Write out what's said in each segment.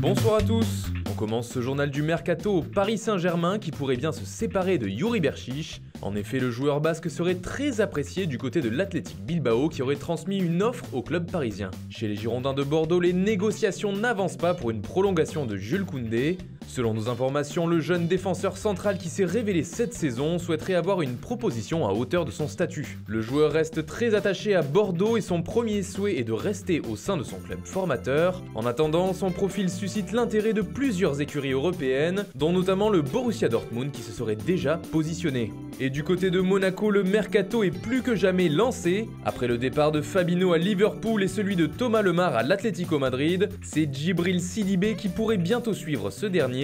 Bonsoir à tous. On commence ce journal du Mercato au Paris Saint-Germain qui pourrait bien se séparer de Yuri Berchiche. En effet, le joueur basque serait très apprécié du côté de l'Athletic Bilbao qui aurait transmis une offre au club parisien. Chez les Girondins de Bordeaux, les négociations n'avancent pas pour une prolongation de Jules Koundé. Selon nos informations, le jeune défenseur central qui s'est révélé cette saison souhaiterait avoir une proposition à hauteur de son statut. Le joueur reste très attaché à Bordeaux et son premier souhait est de rester au sein de son club formateur. En attendant, son profil suscite l'intérêt de plusieurs écuries européennes, dont notamment le Borussia Dortmund qui se serait déjà positionné. Et du côté de Monaco, le mercato est plus que jamais lancé. Après le départ de Fabinho à Liverpool et celui de Thomas Lemar à l'Atlético Madrid, c'est Djibril Sidibé qui pourrait bientôt suivre ce dernier.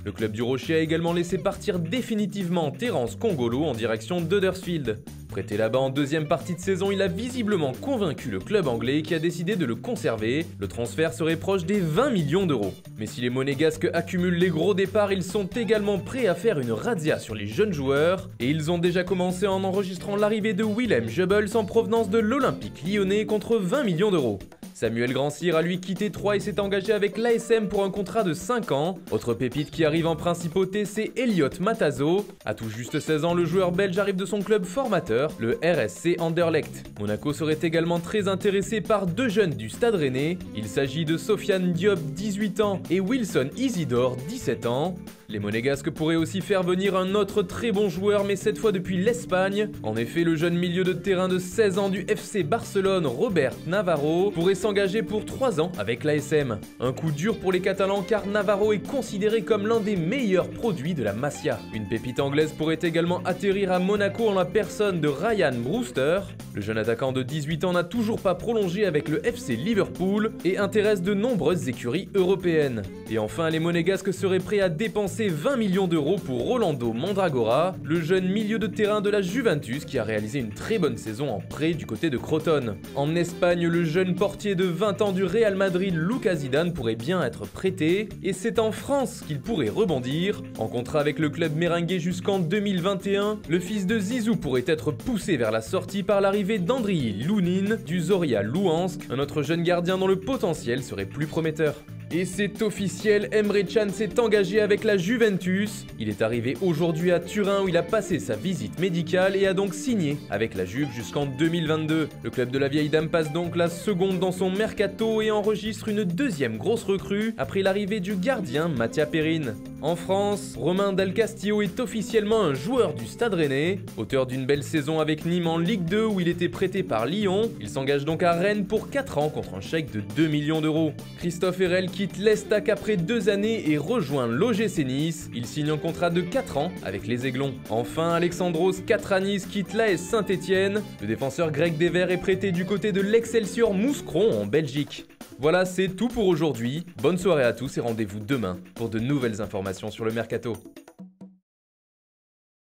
Le club du Rocher a également laissé partir définitivement Terence Kongolo en direction d'Huddersfield. Prêté là-bas en deuxième partie de saison, il a visiblement convaincu le club anglais qui a décidé de le conserver. Le transfert serait proche des 20 millions d'euros. Mais si les Monégasques accumulent les gros départs, ils sont également prêts à faire une razzia sur les jeunes joueurs. Et ils ont déjà commencé en enregistrant l'arrivée de Willem Jebels en provenance de l'Olympique lyonnais contre 20 millions d'euros. Samuel Grandsir a lui quitté Troyes et s'est engagé avec l'ASM pour un contrat de 5 ans. Autre pépite qui arrive en principauté, c'est Elliot Matazo. À tout juste 16 ans, le joueur belge arrive de son club formateur, le RSC Anderlecht. Monaco serait également très intéressé par deux jeunes du Stade Rennais. Il s'agit de Sofiane Diop, 18 ans, et Wilson Isidore, 17 ans. Les Monégasques pourraient aussi faire venir un autre très bon joueur, mais cette fois depuis l'Espagne. En effet, le jeune milieu de terrain de 16 ans du FC Barcelone, Robert Navarro, pourrait s'engager pour 3 ans avec l'ASM. Un coup dur pour les Catalans car Navarro est considéré comme l'un des meilleurs produits de la Masia. Une pépite anglaise pourrait également atterrir à Monaco en la personne de Ryan Brewster. Le jeune attaquant de 18 ans n'a toujours pas prolongé avec le FC Liverpool et intéresse de nombreuses écuries européennes. Et enfin, les Monégasques seraient prêts à dépenser 20 millions d'euros pour Rolando Mandragora, le jeune milieu de terrain de la Juventus qui a réalisé une très bonne saison en prêt du côté de Crotone. En Espagne, le jeune portier de 20 ans du Real Madrid, Lucas Zidane, pourrait bien être prêté, et c'est en France qu'il pourrait rebondir. En contrat avec le club merengue jusqu'en 2021, le fils de Zizou pourrait être poussé vers la sortie par l'arrivée d'Andriy Lounine du Zorya Louhansk, un autre jeune gardien dont le potentiel serait plus prometteur. Et c'est officiel, Emre Can s'est engagé avec la Juventus. Il est arrivé aujourd'hui à Turin où il a passé sa visite médicale et a donc signé avec la Juve jusqu'en 2022. Le club de la vieille dame passe donc la seconde dans son mercato et enregistre une deuxième grosse recrue après l'arrivée du gardien Mattia Perin. En France, Romain Del Castillo est officiellement un joueur du Stade Rennais. Auteur d'une belle saison avec Nîmes en Ligue 2 où il était prêté par Lyon, il s'engage donc à Rennes pour 4 ans contre un chèque de 2 millions d'euros. Christophe Herrel quitte l'Estac après 2 années et rejoint l'OGC Nice. Il signe un contrat de 4 ans avec les Aiglons. Enfin, Alexandros Katranis quitte l'AS Saint-Etienne. Le défenseur grec des Verts est prêté du côté de l'Excelsior Mouscron en Belgique. Voilà, c'est tout pour aujourd'hui. Bonne soirée à tous et rendez-vous demain pour de nouvelles informations sur le Mercato.